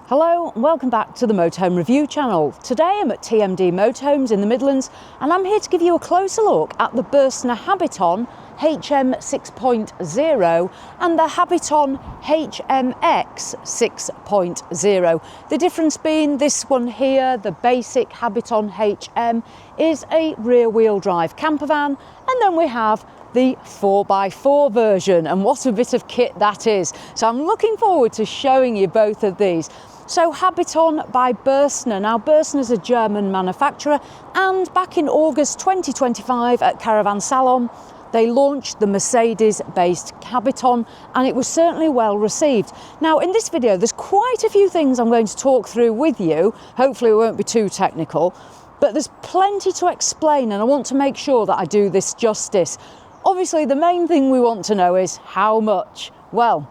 Hello and welcome back to the Motorhome review channel. Today I'm at TMD Motorhomes in the Midlands and I'm here to give you a closer look at the Bürstner Habiton HM 6.0 and the Habiton HMX 6.0. The difference being this one here, the basic Habiton HM, is a rear wheel drive campervan, and then we have the 4x4 version, and what a bit of kit that is. So I'm looking forward to showing you both of these. So Habiton by Bürstner. Now Bürstner's a German manufacturer, and back in August 2025 at Caravan Salon they launched the Mercedes-based Habiton, and it was certainly well received. Now in this video there's quite a few things I'm going to talk through with you. Hopefully it won't be too technical, but there's plenty to explain and I want to make sure that I do this justice. Obviously the main thing we want to know is how much. Well,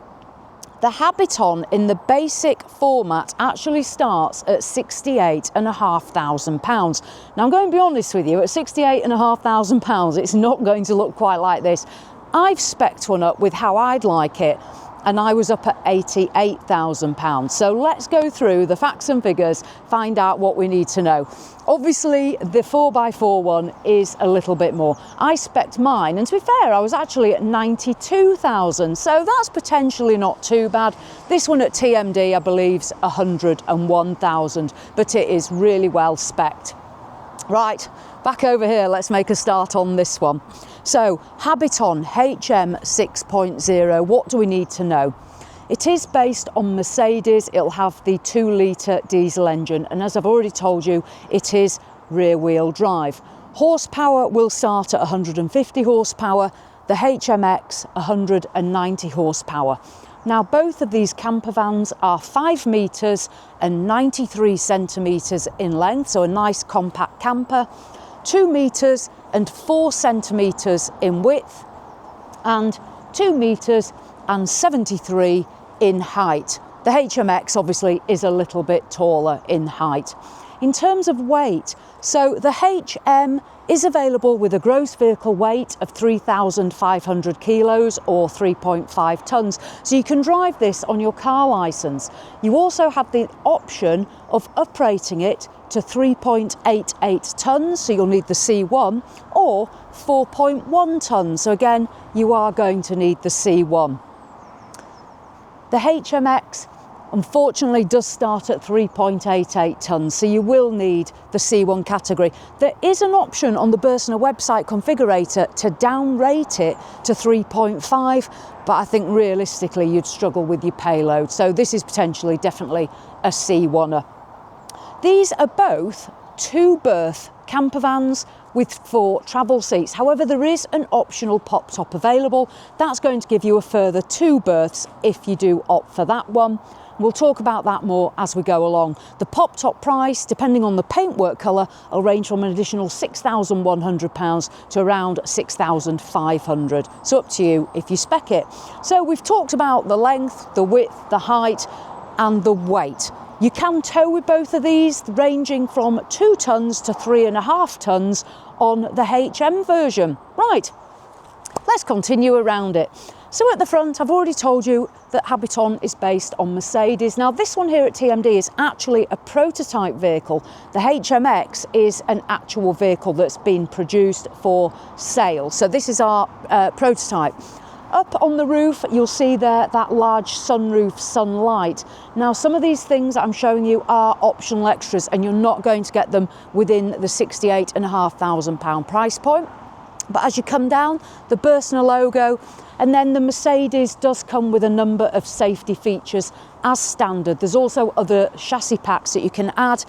the Habiton in the basic format actually starts at £68,500. Now I'm going to be honest with you, at £68,500 it's not going to look quite like this. I've spec'd one up with how I'd like it, and I was up at £88,000. So let's go through the facts and figures, find out what we need to know. Obviously the 4x4 one is a little bit more. I spec'd mine, and to be fair I was actually at 92,000, so that's potentially not too bad. This one at TMD I believe's 101,000, but it is really well spec'd. Right, back over here, let's make a start on this one. So Habiton HM 6.0, what do we need to know? It is based on Mercedes. It'll have the 2 litre diesel engine, and as I've already told you, it is rear wheel drive. Horsepower will start at 150 horsepower, the HMX 190 horsepower. Now both of these campervans are 5 metres and 93 centimetres in length, so a nice compact camper, 2 metres and 4 centimetres in width, and 2 metres and 73 in height. The HMX obviously is a little bit taller in height. In terms of weight, so the HM is available with a gross vehicle weight of 3,500 kilos or 3.5 tonnes. So you can drive this on your car licence. You also have the option of uprating it to 3.88 tonnes, so you'll need the C1, or 4.1 tonnes. So again, you are going to need the C1. The HMX unfortunately does start at 3.88 tonnes, so you will need the C1 category. There is an option on the Bürstner website configurator to downrate it to 3.5, but I think realistically you'd struggle with your payload, so this is potentially definitely a C1er. These are both 2-berth campervans with 4 travel seats. However, there is an optional pop top available. That's going to give you a further 2 berths if you do opt for that one. We'll talk about that more as we go along. The pop top price, depending on the paintwork colour, will range from an additional £6,100 to around £6,500. So up to you if you spec it. So we've talked about the length, the width, the height and the weight. You can tow with both of these, ranging from 2 tonnes to 3.5 tonnes on the HM version. Right, let's continue around it. So at the front, I've already told you that Habiton is based on Mercedes. Now this one here at TMD is actually a prototype vehicle. The HMX is an actual vehicle that's been produced for sale. So this is our prototype. Up on the roof, you'll see there that large sunroof sunlight. Now, some of these things I'm showing you are optional extras, and you're not going to get them within the £68,500 price point. But as you come down, the Bürstner logo, and then the Mercedes does come with a number of safety features as standard. There's also other chassis packs that you can add.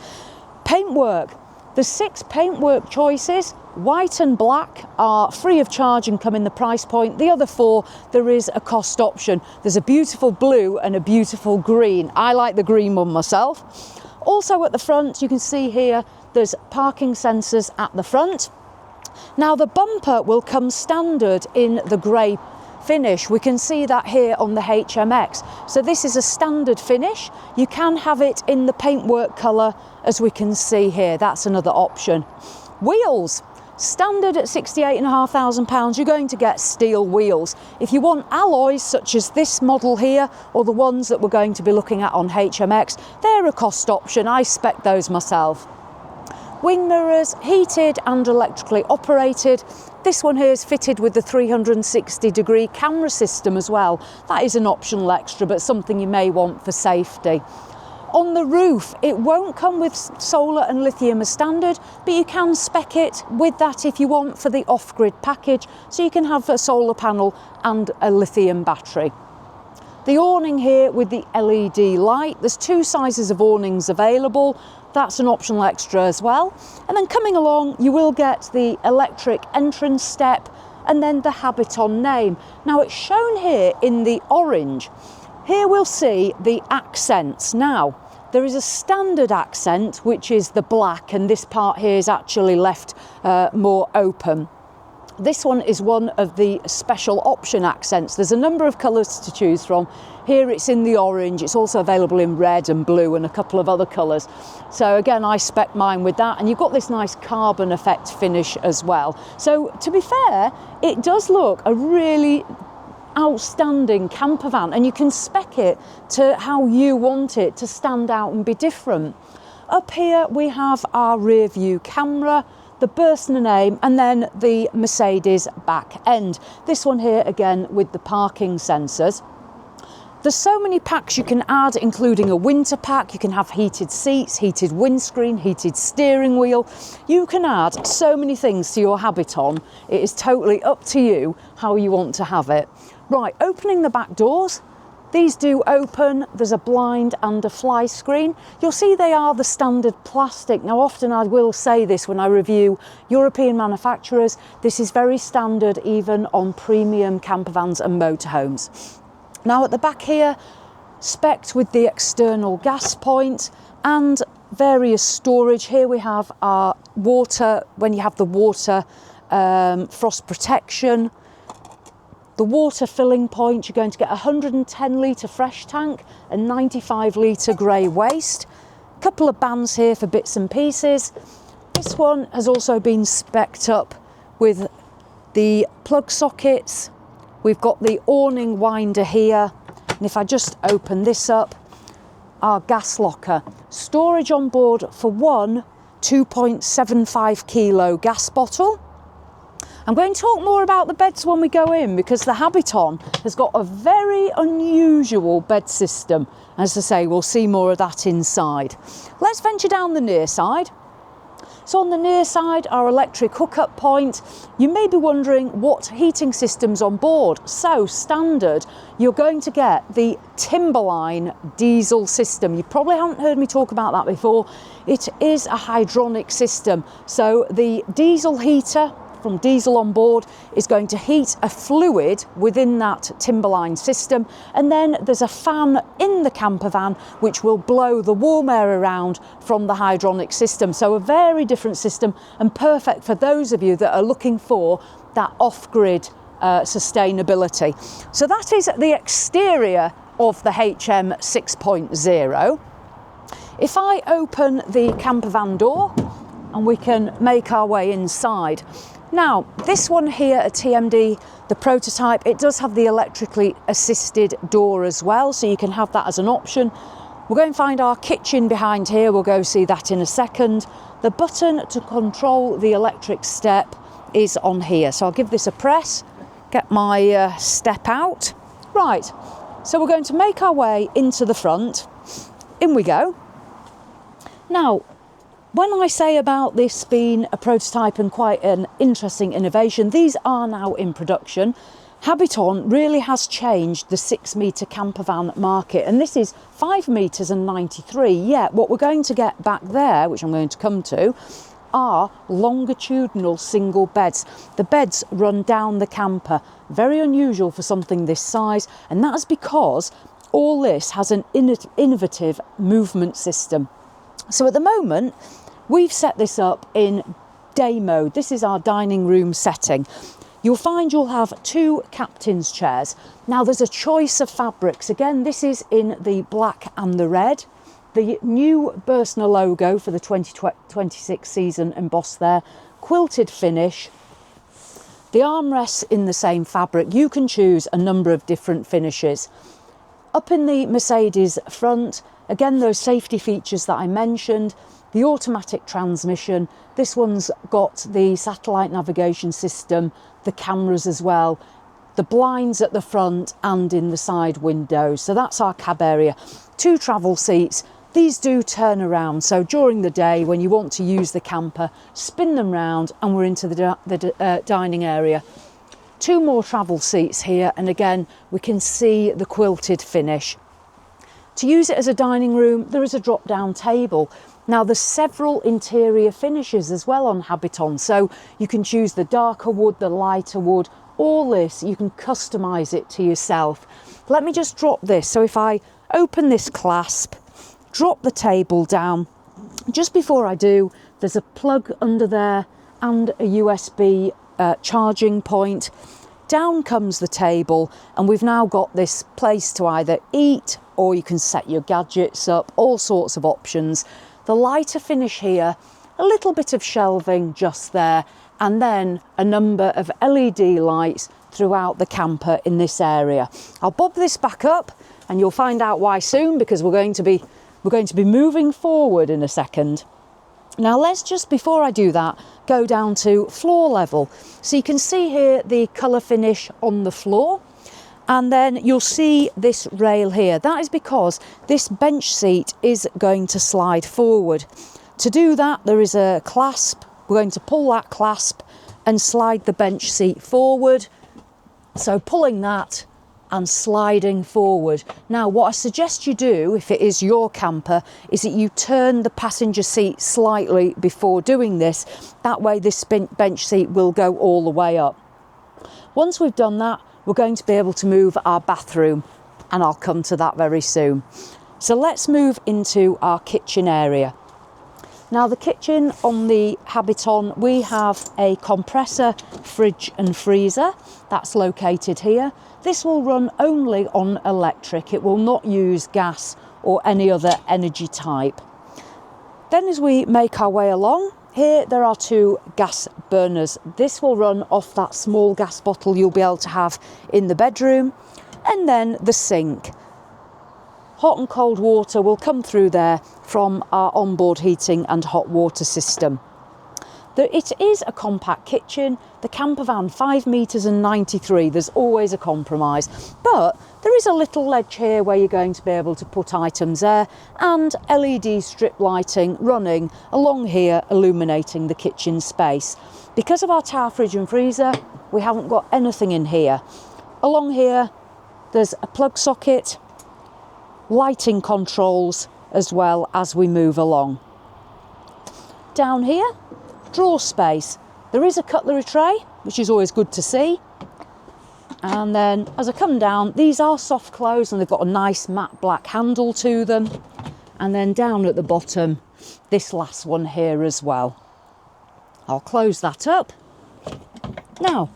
Paintwork. The 6 paintwork choices, white and black, are free of charge and come in the price point. The other 4, there is a cost option. There's a beautiful blue and a beautiful green. I like the green one myself. Also at the front, you can see here, there's parking sensors at the front. Now the bumper will come standard in the grey finish. We can see that here on the HMX. So this is a standard finish. You can have it in the paintwork colour, as we can see here. That's another option. Wheels. Standard at £68,500, you're going to get steel wheels. If you want alloys such as this model here, or the ones that we're going to be looking at on HMX, they're a cost option. I spec those myself. Wing mirrors, heated and electrically operated. This one here is fitted with the 360-degree camera system as well. That is an optional extra, but something you may want for safety. On the roof, it won't come with solar and lithium as standard, but you can spec it with that if you want for the off-grid package, so you can have a solar panel and a lithium battery. The awning here with the LED light, there's two sizes of awnings available. That's an optional extra as well. And then coming along, you will get the electric entrance step and then the Habiton name. Now it's shown here in the orange. Here we'll see the accents. Now, there is a standard accent, which is the black, and this part here is actually left more open. This one is one of the special option accents. There's a number of colours to choose from. Here it's in the orange, it's also available in red and blue and a couple of other colours. So again, I spec mine with that, and you've got this nice carbon effect finish as well. So to be fair, it does look a really outstanding camper van, and you can spec it to how you want it to stand out and be different. Up here we have our rear view camera, the Bürstner name, and then the Mercedes back end. This one here again with the parking sensors. There's so many packs you can add, including a winter pack. You can have heated seats, heated windscreen, heated steering wheel. You can add so many things to your Habiton. It is totally up to you how you want to have it. Right, opening the back doors. These do open, there's a blind and a fly screen. You'll see they are the standard plastic. Now often I will say this when I review European manufacturers, this is very standard even on premium campervans and motorhomes. Now at the back here, specced with the external gas point and various storage. Here we have our water, when you have the water frost protection. The water filling point, you're going to get a 110 litre fresh tank and 95 litre grey waste. A couple of bands here for bits and pieces. This one has also been specced up with the plug sockets. We've got the awning winder here. And if I just open this up, our gas locker. Storage on board for one 2.75 kilo gas bottle. I'm going to talk more about the beds when we go in, because the Habiton has got a very unusual bed system. As I say, we'll see more of that inside. Let's venture down the near side. So on the near side, our electric hookup point. You may be wondering what heating system's on board. So standard, you're going to get the Timberline diesel system. You probably haven't heard me talk about that before. It is a hydronic system. So the diesel heater from diesel on board is going to heat a fluid within that Timberline system, and then there's a fan in the camper van which will blow the warm air around from the hydronic system. So a very different system, and perfect for those of you that are looking for that off-grid sustainability. So that is the exterior of the HM 6.0. If I open the camper van door and we can make our way inside. Now, this one here at TMD, the prototype, it does have the electrically assisted door as well, so you can have that as an option. We'll go and find our kitchen behind here. We'll go see that in a second. The button to control the electric step is on here. So I'll give this a press, get my step out. Right, so we're going to make our way into the front. In we go. Now, when I say about this being a prototype and quite an interesting innovation, these are now in production. Habiton really has changed the 6 metre campervan market, and this is 5 metres and 93. Yet what we're going to get back there, which I'm going to come to, are longitudinal single beds. The beds run down the camper. Very unusual for something this size, and that's because all this has an innovative movement system. So at the moment, we've set this up in day mode. This is our dining room setting. You'll find you'll have 2 captain's chairs. Now there's a choice of fabrics. Again, this is in the black and the red. The new Bürstner logo for the 2026 season embossed there. quilted finish. The armrests in the same fabric. You can choose a number of different finishes. Up in the Mercedes front, again, those safety features that I mentioned, the automatic transmission. This one's got the satellite navigation system, the cameras as well, the blinds at the front and in the side windows. So that's our cab area. 2 travel seats. These do turn around, so during the day when you want to use the camper, spin them round and we're into the dining area. 2 more travel seats here, and again we can see the quilted finish. To use it as a dining room, there is a drop down table. Now there's several interior finishes as well on Habiton, so you can choose the darker wood, the lighter wood, all this you can customise it to yourself. Let me just drop this, so if I open this clasp, drop the table down. Just before I do, there's a plug under there and a USB charging point. Down comes the table, and we've now got this place to either eat or you can set your gadgets up, all sorts of options. The lighter finish here, a little bit of shelving just there, and then a number of LED lights throughout the camper in this area. I'll bob this back up and you'll find out why soon, because we're going to be moving forward in a second. Now let's just, before I do that, go down to floor level. So you can see here the colour finish on the floor, and then you'll see this rail here. That is because this bench seat is going to slide forward. To do that, there is a clasp. We're going to pull that clasp and slide the bench seat forward. So pulling that and sliding forward. Now what I suggest you do, if it is your camper, is that you turn the passenger seat slightly before doing this. That way this bench seat will go all the way up. Once we've done that, we're going to be able to move our bathroom, and I'll come to that very soon. So let's move into our kitchen area. Now the kitchen on the Habiton, we have a compressor, fridge and freezer. That's located here. This will run only on electric. It will not use gas or any other energy type. Then as we make our way along, here there are 2 gas burners. This will run off that small gas bottle you'll be able to have in the bedroom. And then the sink. Hot and cold water will come through there from our onboard heating and hot water system. It is a compact kitchen. The Campervan 5 metres and 93, there's always a compromise. But there is a little ledge here where you're going to be able to put items there, and LED strip lighting running along here, illuminating the kitchen space. Because of our tower fridge and freezer, we haven't got anything in here. Along here, there's a plug socket, lighting controls as well as we move along. Down here, drawer space. There is a cutlery tray, which is always good to see. And then as I come down, these are soft close and they've got a nice matte black handle to them. And then down at the bottom, this last one here as well. I'll close that up. Now,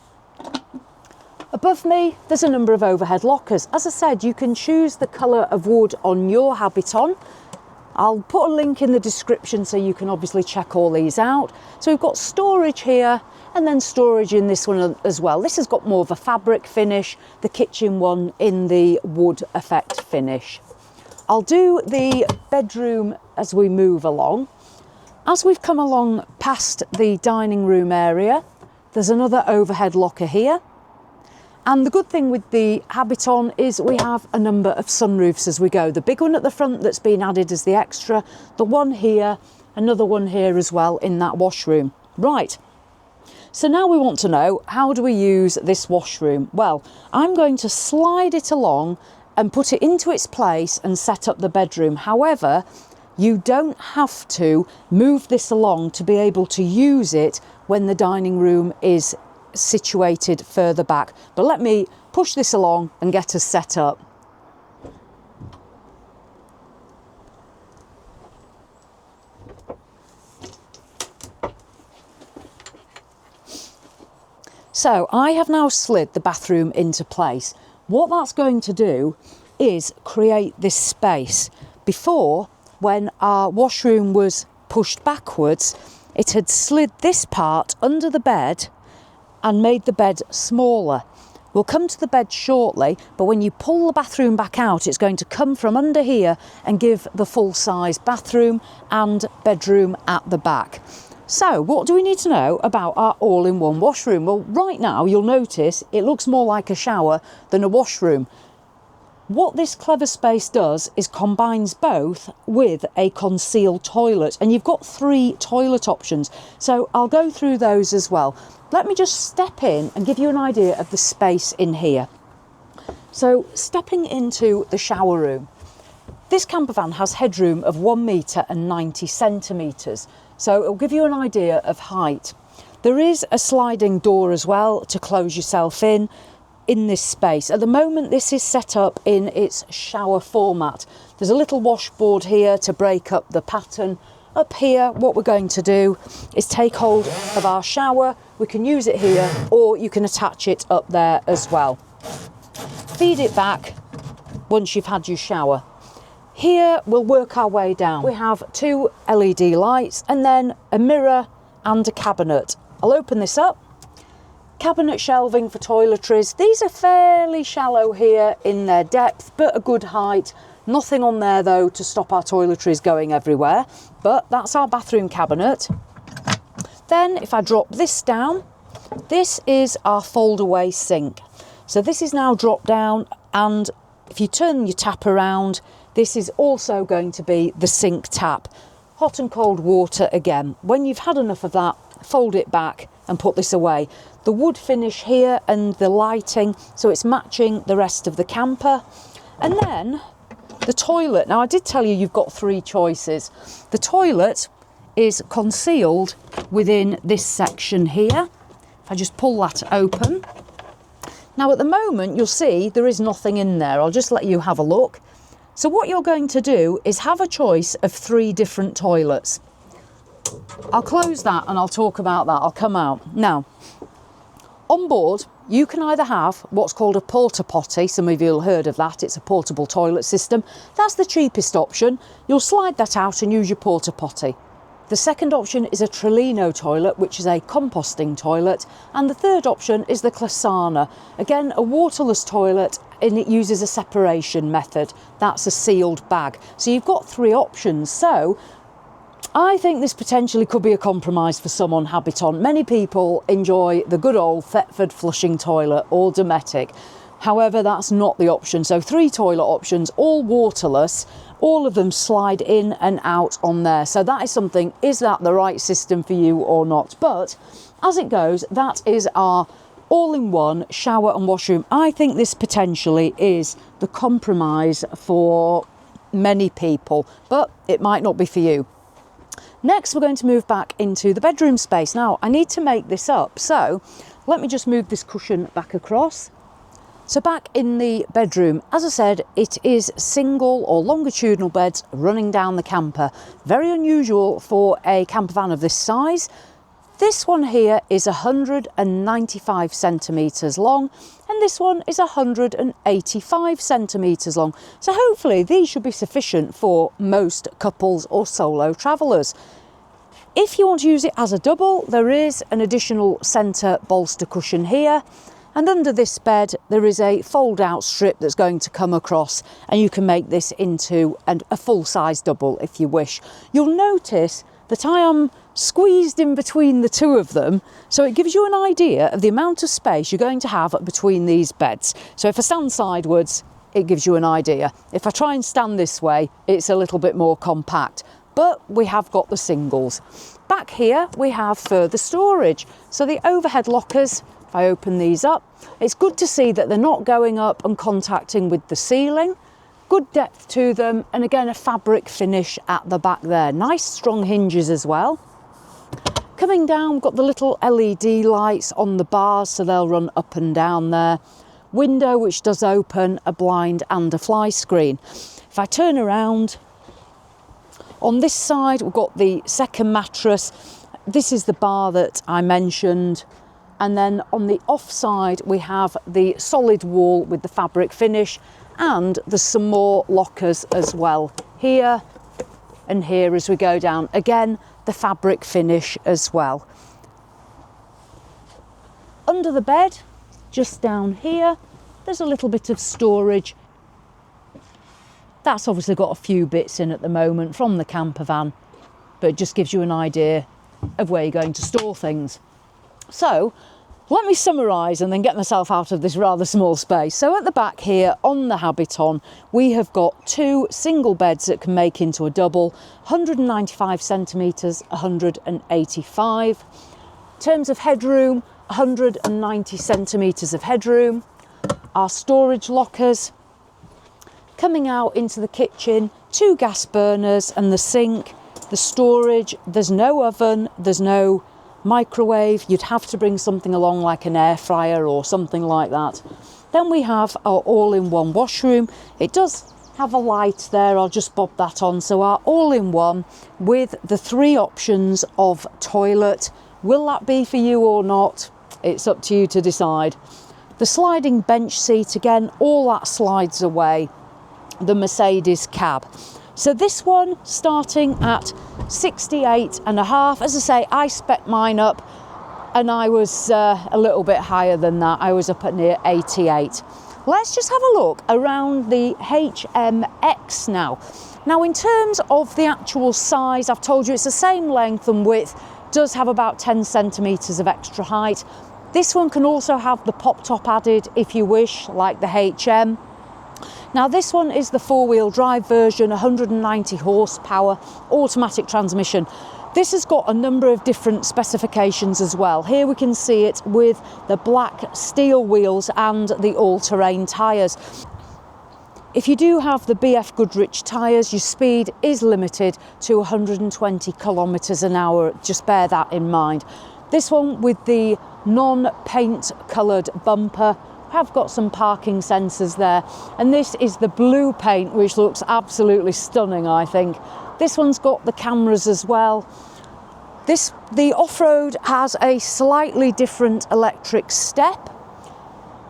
above me, there's a number of overhead lockers. As I said, you can choose the colour of wood on your Habiton. I'll put a link in the description so you can obviously check all these out. So we've got storage here and then storage in this one as well. This has got more of a fabric finish, the kitchen one in the wood effect finish. I'll do the bedroom as we move along. As we've come along past the dining room area, there's another overhead locker here. And the good thing with the Habiton is we have a number of sunroofs as we go. The big one at the front that's been added as the extra, the one here, another one here as well in that washroom. Right, so now we want to know, how do we use this washroom? Well, I'm going to slide it along and put it into its place and set up the bedroom. However, you don't have to move this along to be able to use it when the dining room is situated further back. But let me push this along and get us set up. So I have now slid the bathroom into place. What that's going to do is create this space. Before, when our washroom was pushed backwards, it had slid this part under the bed and made the bed smaller. We'll come to the bed shortly, but when you pull the bathroom back out, it's going to come from under here and give the full-size bathroom and bedroom at the back. So what do we need to know about our all-in-one washroom? Well, right now you'll notice it looks more like a shower than a washroom. What this clever space does is combines both with a concealed toilet, and you've got 3 toilet options. So I'll go through those as well. Let me just step in and give you an idea of the space in here. So stepping into the shower room, this campervan has headroom of 1 metre and 90 centimetres. So it'll give you an idea of height. There is a sliding door as well to close yourself in this space. At the moment, this is set up in its shower format. There's a little washboard here to break up the pattern. Up here, what we're going to do is take hold of our shower. We can use it here, or you can attach it up there as well. Feed it back once you've had your shower. Here, we'll work our way down. We have 2 LED lights and then a mirror and a cabinet. I'll open this up. Cabinet shelving for toiletries. These are fairly shallow here in their depth, but a good height. Nothing on there though to stop our toiletries going everywhere, but that's our bathroom cabinet. Then if I drop this down, this is our fold away sink. So this is now dropped down, and if you turn your tap around, this is also going to be the sink tap. Hot and cold water again. When you've had enough of that, fold it back and put this away. The wood finish here and the lighting, so it's matching the rest of the camper. And then the toilet. Now I did tell you you've got 3 choices. The toilet is concealed within this section here. If I just pull that open. Now at the moment you'll see there is nothing in there. I'll just let you have a look. So what you're going to do is have a choice of 3 different toilets. I'll close that and I'll talk about that. I'll come out. Now, on board, you can either have what's called a porta potty. Some of you will have heard of that. It's a portable toilet system. That's the cheapest option. You'll slide that out and use your porta potty. The second option is a Trillino toilet, which is a composting toilet. And the third option is the Clasana. Again, a waterless toilet, and it uses a separation method. That's a sealed bag. So you've got 3 options. So I think this potentially could be a compromise for some on Habiton. Many people enjoy the good old Thetford flushing toilet or Dometic. However, that's not the option. So 3 toilet options, all waterless, all of them slide in and out on there. So that is something, is that the right system for you or not? But as it goes, that is our all-in-one shower and washroom. I think this potentially is the compromise for many people, but it might not be for you. Next, we're going to move back into the bedroom space. Now, I need to make this up, so let me just move this cushion back across. So back in the bedroom, as I said, it is single or longitudinal beds running down the camper. Very unusual for a campervan of this size. This one here is 195 centimetres long, and this one is 185 centimetres long. So hopefully these should be sufficient for most couples or solo travellers. If you want to use it as a double, there is an additional centre bolster cushion here. And under this bed, there is a fold-out strip that's going to come across, and you can make this into a full-size double if you wish. You'll notice that I am squeezed in between the 2 of them, so it gives you an idea of the amount of space you're going to have between these beds. So if I stand sideways, it gives you an idea. If I try and stand this way, it's a little bit more compact, but we have got the singles. Back here, we have further storage. So the overhead lockers, if I open these up, it's good to see that they're not going up and contacting with the ceiling. Good depth to them, and again a fabric finish at the back there. Nice strong hinges as well. Coming down, we've got the little LED lights on the bars, so they'll run up and down there. Window which does open, a blind and a fly screen. If I turn around, on this side we've got the second mattress. This is the bar that I mentioned. And then on the off side, we have the solid wall with the fabric finish, and there's some more lockers as well here and here as we go down. Again, the fabric finish as well. Under the bed, just down here, there's a little bit of storage. That's obviously got a few bits in at the moment from the camper van, but it just gives you an idea of where you're going to store things. So let me summarise and then get myself out of this rather small space. So at the back here on the Habiton, we have got 2 single beds that can make into a double, 195 centimetres, 185. In terms of headroom, 190 centimetres of headroom. Our storage lockers. Coming out into the kitchen, 2 gas burners and the sink. The storage, there's no oven, there's no microwave. You'd have to bring something along like an air fryer or something like that. Then we have our all-in-one washroom. It does have a light there, I'll just bob that on. So our all-in-one with the 3 options of toilet. Will that be for you or not? It's up to you to decide. The sliding bench seat, again, all that slides away. The Mercedes cab. So this one starting at 68.5. As I say, I spec mine up and I was a little bit higher than that. I was up at near 88. Let's just have a look around the HMX now. Now in terms of the actual size, I've told you it's the same length and width, does have about 10 centimetres of extra height. This one can also have the pop top added if you wish, like the HM. Now this one is the 4-wheel drive version, 190 horsepower, automatic transmission. This has got a number of different specifications as well. Here we can see it with the black steel wheels and the all-terrain tyres. If you do have the BF Goodrich tyres, your speed is limited to 120 kilometres an hour. Just bear that in mind. This one with the non-paint coloured bumper, have got some parking sensors there, and this is the blue paint, which looks absolutely stunning, I think. This one's got the cameras as well. The off-road has a slightly different electric step.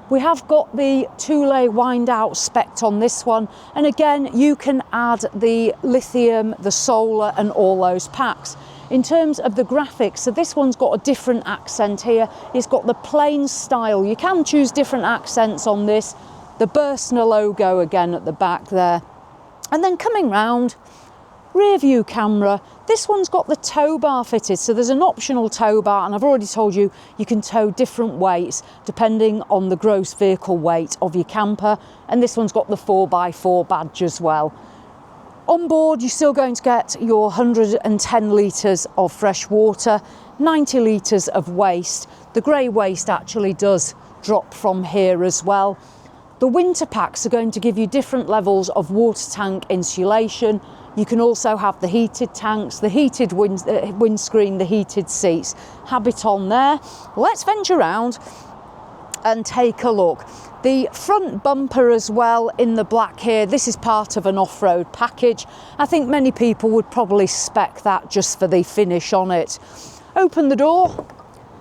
We have got the 2-lay wind out spec on this one, and again you can add the lithium, the solar and all those packs. In terms of the graphics, so this one's got a different accent here. It's got the plain style. You can choose different accents on this. The Bürstner logo again at the back there. And then coming round, rear view camera. This one's got the tow bar fitted. So there's an optional tow bar, and I've already told you, you can tow different weights depending on the gross vehicle weight of your camper. And this one's got the 4x4 badge as well. On board, you're still going to get your 110 litres of fresh water, 90 litres of waste. The grey waste actually does drop from here as well. The winter packs are going to give you different levels of water tank insulation. You can also have the heated tanks, the heated windscreen, the heated seats. Habiton there. Let's venture around and take a look. The front bumper as well in the black here, this is part of an off-road package. I think many people would probably spec that just for the finish on it. Open the door.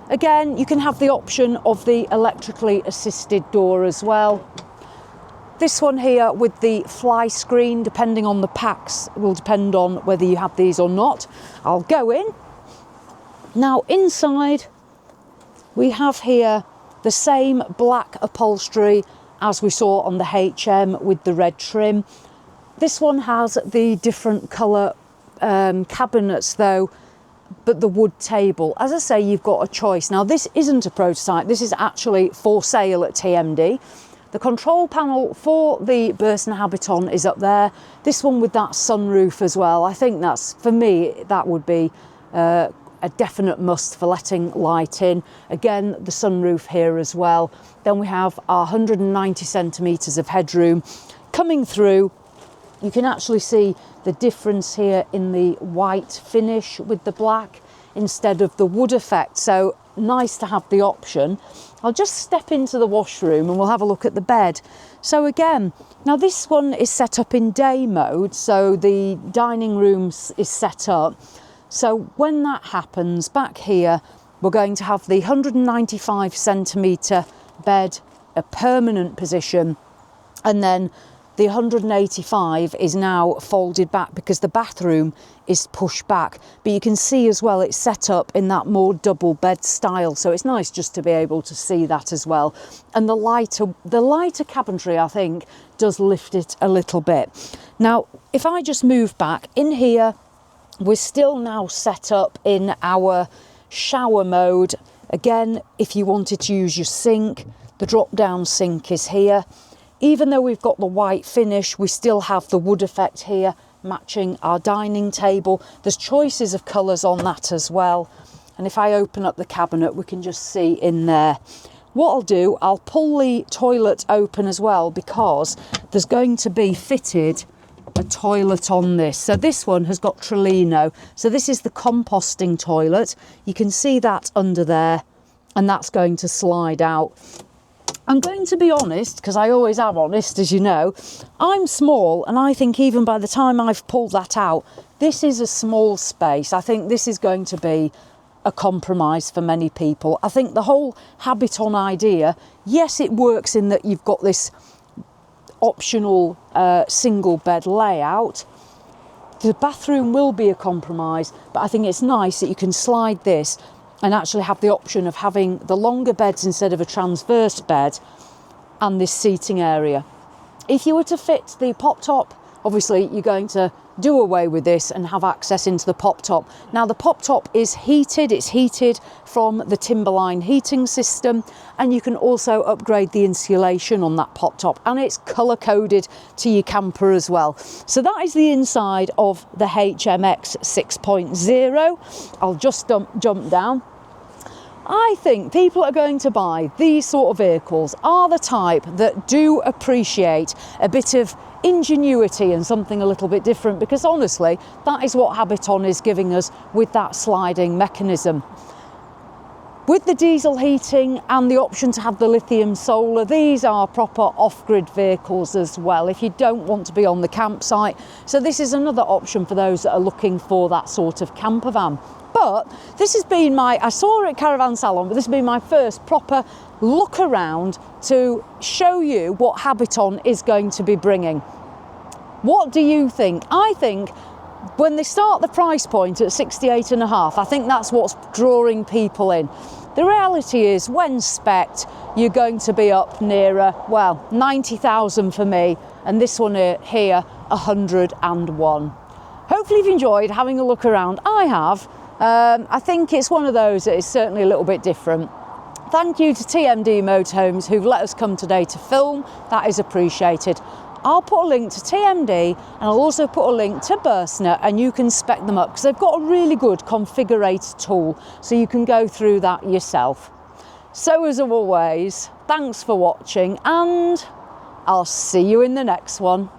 Again, you can have the option of the electrically assisted door as well. This one here with the fly screen, depending on the packs, will depend on whether you have these or not. I'll go in. Now inside, we have here the same black upholstery as we saw on the HM with the red trim. This one has the different colour cabinets though, but the wood table. As I say, you've got a choice. Now this isn't a prototype, this is actually for sale at TMD. The control panel for the Bürstner Habiton is up there. This one with that sunroof as well. I think that's, for me, that would be a definite must for letting light in. Again, the sunroof here as well. Then we have our 190 centimetres of headroom coming through. You can actually see the difference here in the white finish with the black instead of the wood effect. So nice to have the option. I'll just step into the washroom and we'll have a look at the bed. So again, now this one is set up in day mode, so the dining room is set up. So when that happens, back here, we're going to have the 195 centimetre bed, a permanent position, and then the 185 is now folded back because the bathroom is pushed back. But you can see as well, it's set up in that more double bed style. So it's nice just to be able to see that as well. And the lighter cabinetry, I think, does lift it a little bit. Now, if I just move back in here, we're still now set up in our shower mode. Again, if you wanted to use your sink, the drop down sink is here. Even though we've got the white finish, we still have the wood effect here matching our dining table. There's choices of colours on that as well. And if I open up the cabinet, we can just see in there. What I'll do, I'll pull the toilet open as well, because there's going to be fitted a toilet on this. So this one has got Trellino. So this is the composting toilet. You can see that under there, and that's going to slide out. I'm going to be honest, because I always am honest, as you know. I'm small, and I think even by the time I've pulled that out, this is a small space. I think this is going to be a compromise for many people. I think the whole Habiton idea, yes, it works in that you've got this optional single bed layout. The bathroom will be a compromise, but I think it's nice that you can slide this and actually have the option of having the longer beds instead of a transverse bed and this seating area. If you were to fit the pop top, obviously you're going to do away with this and have access into the pop top. Now the pop top is heated, it's heated from the Timberline heating system, and you can also upgrade the insulation on that pop top, and it's colour coded to your camper as well. So that is the inside of the HMX 6.0. I'll just jump down. I think people that are going to buy these sort of vehicles are the type that do appreciate a bit of ingenuity and something a little bit different, because honestly, that is what Habiton is giving us with that sliding mechanism. With the diesel heating and the option to have the lithium solar, these are proper off-grid vehicles as well if you don't want to be on the campsite. So this is another option for those that are looking for that sort of camper van. But this has been I saw it at Caravan Salon, but this has been my first proper look around to show you what Habiton is going to be bringing. What do you think? I think when they start the price point at 68.5, I think that's what's drawing people in. The reality is, when spec'd, you're going to be up nearer, well, 90,000 for me, and this one here, 101. Hopefully you've enjoyed having a look around. I have. I think it's one of those that is certainly a little bit different. Thank you to TMD Motorhomes who've let us come today to film. That is appreciated. I'll put a link to TMD, and I'll also put a link to Bürstner, and you can spec them up because they've got a really good configurator tool, so you can go through that yourself. So as always, thanks for watching, and I'll see you in the next one.